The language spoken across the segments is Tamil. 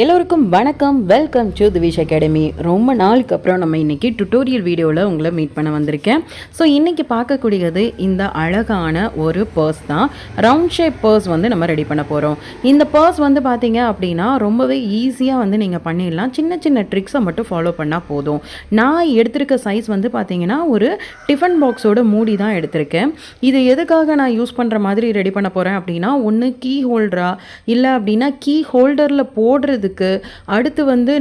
எல்லோருக்கும் வணக்கம். Welcome to Divish academy. ரொம்ப நாளுக்கு அப்புறம் நம்ம இன்றைக்கி டுட்டோரியல் வீடியோவில் உங்களை மீட் பண்ண வந்திருக்கேன். ஸோ இன்றைக்கி பார்க்கக்கூடியது இந்த அழகான ஒரு பர்ஸ் தான். ரவுண்ட் ஷேப் பர்ஸ் வந்து நம்ம ரெடி பண்ண போகிறோம். இந்த பர்ஸ் வந்து பார்த்தீங்க அப்படின்னா ரொம்பவே ஈஸியாக வந்து நீங்கள் பண்ணிடலாம். சின்ன சின்ன ட்ரிக்ஸை மட்டும் ஃபாலோ பண்ணால் போதும். நான் எடுத்திருக்க சைஸ் வந்து பார்த்தீங்கன்னா ஒரு டிஃபன் பாக்ஸோட மூடி தான் எடுத்திருக்கேன். இது எதுக்காக நான் யூஸ் பண்ணுற மாதிரி ரெடி பண்ண போகிறேன் அப்படின்னா, ஒன்று கீ ஹோல்டரா இல்லை அப்படின்னா கீ ஹோல்டரில் போடுறது, அடுத்து வந்து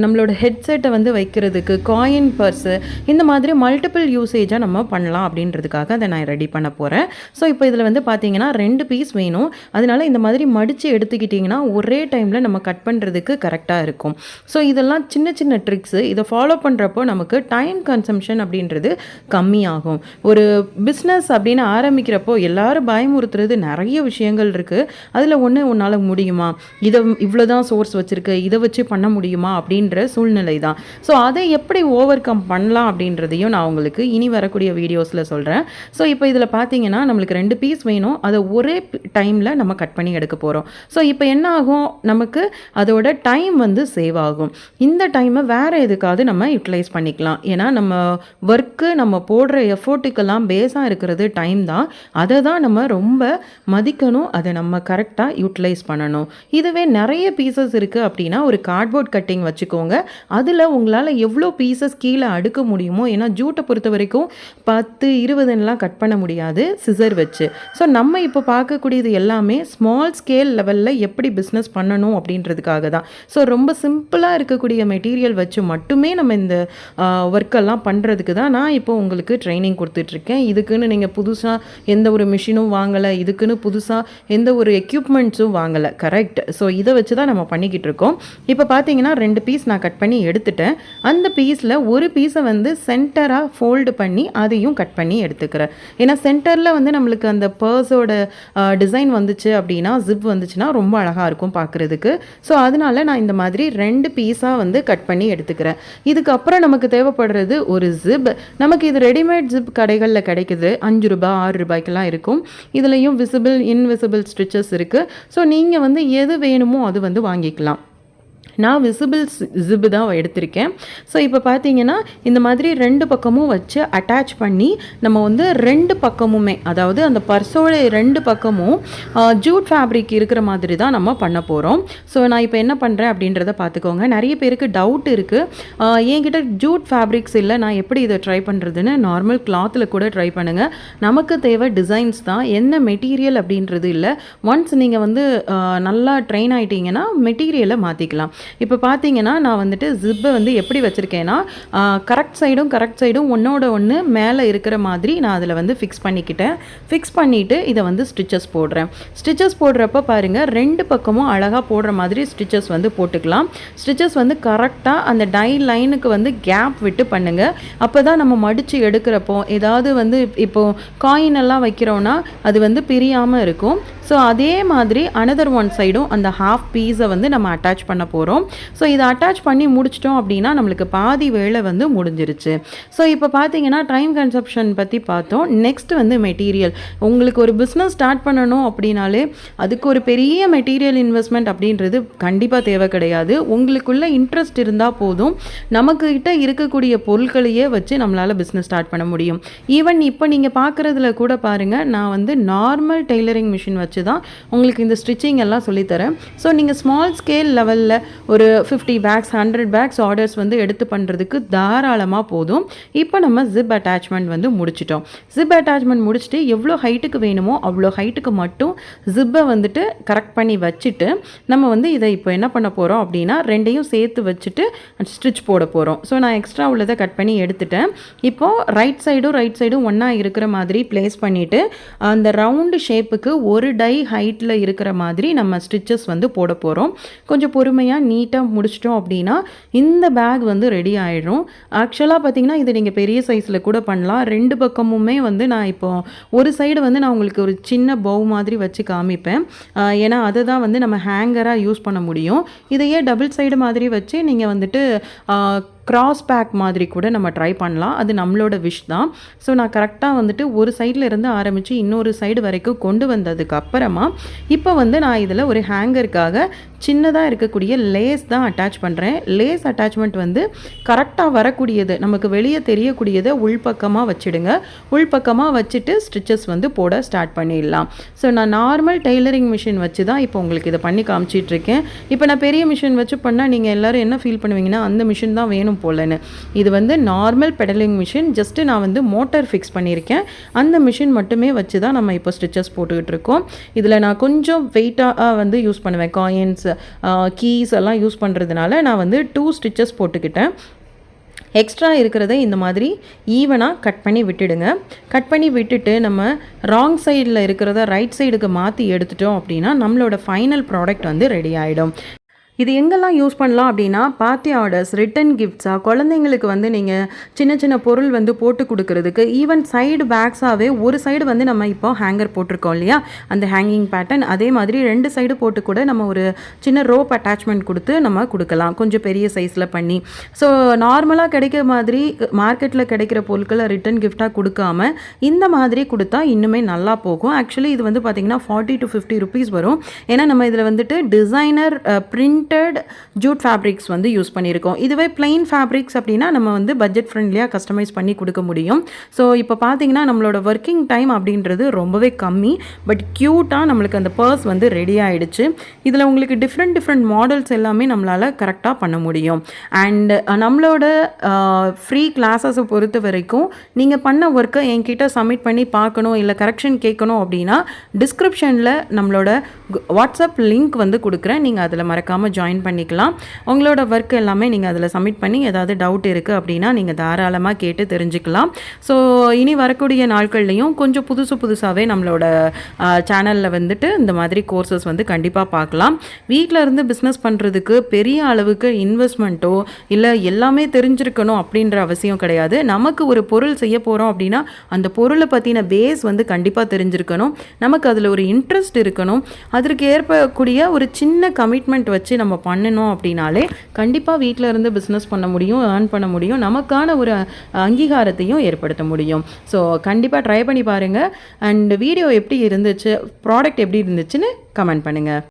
நம்மளோட ஹெட்செட்டை வந்து வைக்கிறதுக்கு, காயின் பர்ஸு, இந்த மாதிரி மல்டிபிள் யூசேஜாக நம்ம பண்ணலாம் அப்படின்றதுக்காக அதை நான் ரெடி பண்ண போகிறேன். ஸோ இப்போ இதில் வந்து பார்த்தீங்கன்னா 2 பீஸ் வேணும். அதனால இந்த மாதிரி மடித்து எடுத்துக்கிட்டிங்கன்னா ஒரே டைமில் நம்ம கட் பண்ணுறதுக்கு கரெக்டாக இருக்கும். ஸோ இதெல்லாம் சின்ன சின்ன ட்ரிக்ஸு. இதை ஃபாலோ பண்ணுறப்போ நமக்கு டைம் கன்சம்ஷன் அப்படின்றது கம்மியாகும். ஒரு பிஸ்னஸ் அப்படின்னு ஆரம்பிக்கிறப்போ எல்லாரும் பயமுறுத்துறது நிறைய விஷயங்கள் இருக்குது. அதில் உன்னால் முடியுமா, இதை இவ்வளோதான் சோர்ஸ் வச்சுருக்கு, இதை வச்சு பண்ண முடியுமா அப்படின்ற சூழ்நிலை தான். ஸோ அதை எப்படி ஓவர் கம் பண்ணலாம் அப்படின்றதையும் நான் உங்களுக்கு இனி வரக்கூடிய வீடியோஸில் சொல்கிறேன். ஸோ இப்போ இதில் பார்த்தீங்கன்னா நம்மளுக்கு 2 பீஸ் வேணும். அதை ஒரே டைமில் நம்ம கட் பண்ணி எடுக்க போகிறோம். ஸோ இப்போ என்ன ஆகும், நமக்கு அதோட டைம் வந்து சேவ் ஆகும். இந்த டைமை வேறு எதுக்காவது நம்ம யூட்டிலைஸ் பண்ணிக்கலாம். ஏன்னா நம்ம ஒர்க்கு, நம்ம போடுற எஃபோர்ட்டுக்கெல்லாம் பேஸாக இருக்கிறது டைம் தான். அதை தான் நம்ம ரொம்ப மதிக்கணும். அதை நம்ம கரெக்டாக யூட்டிலைஸ் பண்ணணும். இதுவே நிறைய பீசஸ் இருக்குது அப்படின்னா ஒரு கார்ட்போர்ட் கட்டிங் வச்சுக்கோங்க. அதில் உங்களால் எவ்வளோ பீசஸ் கீழே அடுக்க முடியுமோ, ஏன்னா ஜூட்டை பொறுத்த வரைக்கும் 10-20லாம் கட் பண்ண முடியாது சிசர் வச்சு. ஸோ நம்ம இப்போ பார்க்கக்கூடியது எல்லாமே ஸ்மால் ஸ்கேல் லெவலில் எப்படி பிஸ்னஸ் பண்ணணும் அப்படின்றதுக்காக தான். ஸோ ரொம்ப சிம்பிளாக இருக்கக்கூடிய மெட்டீரியல் வச்சு மட்டுமே நம்ம இந்த ஒர்க்கெல்லாம் பண்ணுறதுக்கு தான் நான் இப்போ உங்களுக்கு ட்ரைனிங் கொடுத்துட்ருக்கேன். இதுக்குன்னு நீங்கள் புதுசாக எந்த ஒரு மிஷினும் வாங்கலை, இதுக்குன்னு புதுசாக எந்த ஒரு எக்யூப்மெண்ட்ஸும் வாங்கலை. கரெக்ட். ஸோ இதை வச்சு தான் நம்ம பண்ணிக்கிட்டு இருக்கோம். இப்போ பார்த்தீங்கன்னா 2 பீஸ் நான் கட் பண்ணி எடுத்துட்டேன். அந்த பீஸில் ஒரு பீஸை வந்து சென்டராக ஃபோல்டு பண்ணி அதையும் கட் பண்ணி எடுத்துக்கிறேன். ஏன்னா சென்டரில் வந்து நம்மளுக்கு அந்த பர்ஸோட டிசைன் வந்துச்சு அப்படின்னா, ஜிப் வந்துச்சுன்னா ரொம்ப அழகாக இருக்கும் பார்க்குறதுக்கு. ஸோ அதனால நான் இந்த மாதிரி 2 பீஸாக வந்து கட் பண்ணி எடுத்துக்கிறேன். இதுக்கப்புறம் நமக்கு தேவைப்படுறது ஒரு ஜிப். நமக்கு இது ரெடிமேட் ஜிப் கடைகளில் கிடைக்குது. 5 ரூபாய் 6 ரூபாய்க்கெல்லாம் இருக்கும். இதுலேயும் விசிபிள் இன்விசிபிள் ஸ்டிச்சஸ் இருக்குது. ஸோ நீங்கள் வந்து எது வேணுமோ அது வந்து வாங்கிக்கலாம். நான் விசிபிள் ஜிப்பு தான் எடுத்திருக்கேன். ஸோ இப்போ பார்த்தீங்கன்னா இந்த மாதிரி 2 பக்கமும் வச்சு அட்டாச் பண்ணி நம்ம வந்து 2 பக்கமுமே, அதாவது அந்த பர்ஸோட 2 பக்கமும் ஜூட் ஃபேப்ரிக் இருக்கிற மாதிரி தான் நம்ம பண்ண போகிறோம். ஸோ நான் இப்போ என்ன பண்ணுறேன் அப்படின்றத பார்த்துக்கோங்க. நிறைய பேருக்கு டவுட் இருக்குது, என்கிட்ட ஜூட் ஃபேப்ரிக்ஸ் இல்லை, நான் எப்படி இதை ட்ரை பண்ணுறதுன்னு. நார்மல் கிளாத்தில் கூட ட்ரை பண்ணுங்கள். நமக்கு தேவை டிசைன்ஸ் தான், என்ன மெட்டீரியல் அப்படின்றது இல்லை. ஒன்ஸ் நீங்கள் வந்து நல்லா ட்ரெயின் ஆகிட்டீங்கன்னா மெட்டீரியலை மாற்றிக்கலாம். இப்போ பார்த்தீங்கன்னா நான் வந்துட்டு ஜிப்பை வந்து எப்படி வச்சுருக்கேன்னா, கரெக்ட் சைடும் ஒன்றோட ஒன்று மேலே இருக்கிற மாதிரி நான் அதில் வந்து ஃபிக்ஸ் பண்ணிக்கிட்டேன். ஃபிக்ஸ் பண்ணிவிட்டு இதை வந்து ஸ்டிச்சஸ் போடுறேன். ஸ்டிச்சஸ் போடுறப்ப பாருங்கள், 2 பக்கமும் அழகாக போடுற மாதிரி ஸ்டிச்சஸ் வந்து போட்டுக்கலாம். ஸ்டிச்சஸ் வந்து கரெக்டாக அந்த டை லைனுக்கு வந்து கேப் விட்டு பண்ணுங்கள். அப்போ தான் நம்ம மடித்து எடுக்கிறப்போ ஏதாவது வந்து இப்போது காயின் எல்லாம் வைக்கிறோன்னா அது வந்து பிரியாமல் இருக்கும். ஸோ அதே மாதிரி அனதர் ஒன் சைடும் அந்த ஹாஃப் பீஸை வந்து நம்ம அட்டாச் பண்ண போகிறோம். ஸோ இதை அட்டாச் பண்ணி முடிச்சிட்டோம் அப்படின்னா நம்மளுக்கு பாதி வேலை வந்து முடிஞ்சிருச்சு. ஸோ இப்போ பார்த்தீங்கன்னா டைம் கன்சப்ஷன் பற்றி பார்த்தோம். நெக்ஸ்ட் வந்து மெட்டீரியல். உங்களுக்கு ஒரு பிஸ்னஸ் ஸ்டார்ட் பண்ணணும் அப்படின்னாலே அதுக்கு ஒரு பெரிய மெட்டீரியல் இன்வெஸ்ட்மெண்ட் அப்படின்றது கண்டிப்பாக தேவை கிடையாது. உங்களுக்குள்ள இன்ட்ரெஸ்ட் இருந்தால் போதும். நமக்குக்கிட்ட இருக்கக்கூடிய பொருட்களையே வச்சு நம்மளால் பிஸ்னஸ் ஸ்டார்ட் பண்ண முடியும். ஈவன் இப்போ நீங்கள் பார்க்குறதுல கூட பாருங்கள், நான் வந்து நார்மல் டெய்லரிங் மிஷின் வச்சு தான் உங்களுக்கு இந்த ஸ்டிச்சிங் எல்லாம் சொல்லித்தரேன். ஸோ நீங்கள் ஸ்மால் ஸ்கேல் லெவலில் ஒரு 50 பேக்ஸ் 100 பேக்ஸ் ஆர்டர்ஸ் வந்து எடுத்து பண்ணுறதுக்கு தாராளமாக போதும். இப்போ நம்ம ஜிப் அட்டாச்மெண்ட் வந்து முடிச்சிட்டோம். ஜிப் அட்டாச்மெண்ட் முடிச்சுட்டு எவ்வளோ ஹைட்டுக்கு வேணுமோ அவ்வளோ ஹைட்டுக்கு மட்டும் ஜிப்பை வந்துட்டு கரெக்ட் பண்ணி வச்சுட்டு நம்ம வந்து இதை இப்போ என்ன பண்ண போகிறோம் அப்படின்னா 2யும் சேர்த்து வச்சுட்டு ஸ்டிச் போட போகிறோம். ஸோ நான் எக்ஸ்ட்ரா உள்ளதை கட் பண்ணி எடுத்துட்டேன். இப்போது ரைட் சைடும் ஒன்றா இருக்கிற மாதிரி பிளேஸ் பண்ணிவிட்டு அந்த ரவுண்டு ஷேப்புக்கு ஒரு டை ஹைட்டில் இருக்கிற மாதிரி நம்ம ஸ்டிச்சஸ் வந்து போட போகிறோம். கொஞ்சம் பொறுமையாக நீட்டாக முடிச்சிட்டோம் அப்படின்னா இந்த பேக் வந்து ரெடி ஆகிடும். ஆக்சுவலாக பார்த்தீங்கன்னா இது நீங்கள் பெரிய சைஸில் கூட பண்ணலாம். 2 பக்கமுமே வந்து நான் இப்போ ஒரு சைடு வந்து நான் உங்களுக்கு ஒரு சின்ன பவு மாதிரி வச்சு காமிப்பேன். ஏன்னா அதை தான் வந்து நம்ம ஹேங்கராக யூஸ் பண்ண முடியும். இதையே டபுள் சைடு மாதிரி வச்சு நீங்கள் வந்துட்டு கிராஸ் பேக் மாதிரி கூட நம்ம ட்ரை பண்ணலாம். அது நம்மளோட விஷ் தான். ஸோ நான் கரெக்டாக வந்துட்டு ஒரு சைடில் இருந்து ஆரம்பித்து இன்னொரு சைடு வரைக்கும் கொண்டு வந்ததுக்கு அப்புறமா இப்போ வந்து நான் இதில் ஒரு ஹேங்கருக்காக சின்னதாக இருக்கக்கூடிய லேஸ் தான் அட்டாச் பண்ணுறேன். லேஸ் அட்டாச்மெண்ட் வந்து கரெக்டாக வரக்கூடியது, நமக்கு வெளியே தெரியக்கூடியதை உள்பக்கமாக வச்சுடுங்க. உள்பக்கமாக வச்சுட்டு ஸ்டிச்சஸ் வந்து போட ஸ்டார்ட் பண்ணிடலாம். ஸோ நான் நார்மல் டெய்லரிங் மிஷின் வச்சு தான் இப்போ உங்களுக்கு இதை பண்ணி காமிச்சிட்ருக்கேன். இப்போ நான் பெரிய மிஷின் வச்சு பண்ணால் நீங்கள் எல்லோரும் என்ன ஃபீல் பண்ணுவீங்கன்னா, அந்த மிஷின் தான் வேணும் போலன்னு. இது வந்து நார்மல் பெடலிங் மிஷின். ஜஸ்ட்டு நான் வந்து மோட்டார் ஃபிக்ஸ் பண்ணியிருக்கேன். அந்த மிஷின் மட்டுமே வச்சு தான் நம்ம இப்போ ஸ்டிச்சஸ் போட்டுக்கிட்டு இருக்கோம். இதில் நான் கொஞ்சம் வெயிட்டாக வந்து யூஸ் பண்ணுவேன். காயின்ஸ், கீஸ் எல்லாம் யூஸ் பண்ணுறதுனால நான் வந்து 2 ஸ்டிச்சஸ் போட்டுக்கிட்டேன். எக்ஸ்ட்ரா இருக்கிறத இந்த மாதிரி ஈவனாக கட் பண்ணி விட்டுடுங்க. கட் பண்ணி விட்டுட்டு நம்ம ராங் சைடில் இருக்கிறத ரைட் சைடுக்கு மாற்றி எடுத்துட்டோம் அப்படின்னா நம்மளோட ஃபைனல் ப்ராடக்ட் வந்து ரெடி ஆகிடும். இது எங்கெல்லாம் யூஸ் பண்ணலாம் அப்படின்னா, பார்ட்டி ஆர்டர்ஸ், ரிட்டன் கிஃப்ட்ஸாக, குழந்தைங்களுக்கு வந்து நீங்கள் சின்ன சின்ன பொருள் வந்து போட்டு கொடுக்கறதுக்கு, ஈவன் சைடு பேக்ஸாகவே ஒரு சைடு வந்து நம்ம இப்போ ஹேங்கர் போட்டிருக்கோம் இல்லையா, அந்த ஹேங்கிங் பேட்டர்ன், அதே மாதிரி 2 சைடு போட்டு கூட நம்ம ஒரு சின்ன ரோப் அட்டாச்மெண்ட் கொடுத்து நம்ம கொடுக்கலாம், கொஞ்சம் பெரிய சைஸில் பண்ணி. ஸோ நார்மலாக கிடைக்கிற மாதிரி மார்க்கெட்டில் கிடைக்கிற பொருட்களை ரிட்டன் கிஃப்டாக கொடுக்காம இந்த மாதிரி கொடுத்தா இன்னுமே நல்லா போகும். ஆக்சுவலி இது வந்து பார்த்திங்கன்னா 40 to 50 rupees வரும். ஏன்னா நம்ம இதில் வந்துட்டு டிசைனர் பிரிண்ட் ஜூட் ஃபேப்ரிக்ஸ் வந்து யூஸ் பண்ணியிருக்கோம். இதுவே பிளெயின் ஃபேப்ரிக்ஸ் அப்படின்னா நம்ம வந்து பட்ஜெட் ஃப்ரெண்ட்லியாக கஸ்டமைஸ் பண்ணி கொடுக்க முடியும். ஸோ இப்போ பார்த்தீங்கன்னா நம்மளோட ஒர்க்கிங் டைம் அப்படின்றது ரொம்பவே கம்மி. பட் க்யூட்டாக நம்மளுக்கு அந்த பர்ஸ் வந்து ரெடி ஆகிடுச்சு. இதில் உங்களுக்கு டிஃப்ரெண்ட் மாடல்ஸ் எல்லாமே நம்மளால் கரெக்டாக பண்ண முடியும். அண்ட் நம்மளோட ஃப்ரீ கிளாஸஸை பொறுத்த வரைக்கும் நீங்கள் பண்ண ஒர்க்கை என்கிட்ட சப்மிட் பண்ணி பார்க்கணும், இல்லை கரெக்ஷன் கேட்கணும் அப்படின்னா டிஸ்கிரிப்ஷனில் நம்மளோட வாட்ஸ்அப் லிங்க் வந்து கொடுக்குறேன். நீங்கள் அதில் மறக்காமல் ஜாயின் பண்ணிக்கலாம். உங்களோட ஒர்க் எல்லாமே நீங்கள் அதில் சப்மிட் பண்ணி ஏதாவது டவுட் இருக்குது அப்படின்னா நீங்கள் தாராளமாக கேட்டு தெரிஞ்சுக்கலாம். ஸோ இனி வரக்கூடிய நாட்கள்லையும் கொஞ்சம் புதுசாகவே நம்மளோட சேனலில் வந்துட்டு இந்த மாதிரி கோர்சஸ் வந்து கண்டிப்பாக பார்க்கலாம். வீட்டில் இருந்து பிஸ்னஸ் பண்ணுறதுக்கு பெரிய அளவுக்கு இன்வெஸ்ட்மெண்ட்டோ இல்லை எல்லாமே தெரிஞ்சிருக்கணும் அப்படின்ற அவசியம் கிடையாது. நமக்கு ஒரு பொருள் செய்ய போகிறோம் அப்படின்னா அந்த பொருளை பற்றின பேஸ் வந்து கண்டிப்பாக தெரிஞ்சிருக்கணும். நமக்கு அதில் ஒரு இன்ட்ரெஸ்ட் இருக்கணும். அதற்கு ஏற்பக்கூடிய ஒரு சின்ன கமிட்மெண்ட் வச்சு நம்ம பண்ணணும் அப்படின்னாலே கண்டிப்பாக வீட்டில் இருந்து பிஸ்னஸ் பண்ண முடியும், ஏர்ன் பண்ண முடியும், நமக்கான ஒரு அங்கீகாரத்தையும் ஏற்படுத்த முடியும். ஸோ கண்டிப்பாக ட்ரை பண்ணி பாருங்கள். அண்ட் வீடியோ எப்படி இருந்துச்சு, ப்ராடக்ட் எப்படி இருந்துச்சுன்னு கமெண்ட் பண்ணுங்கள்.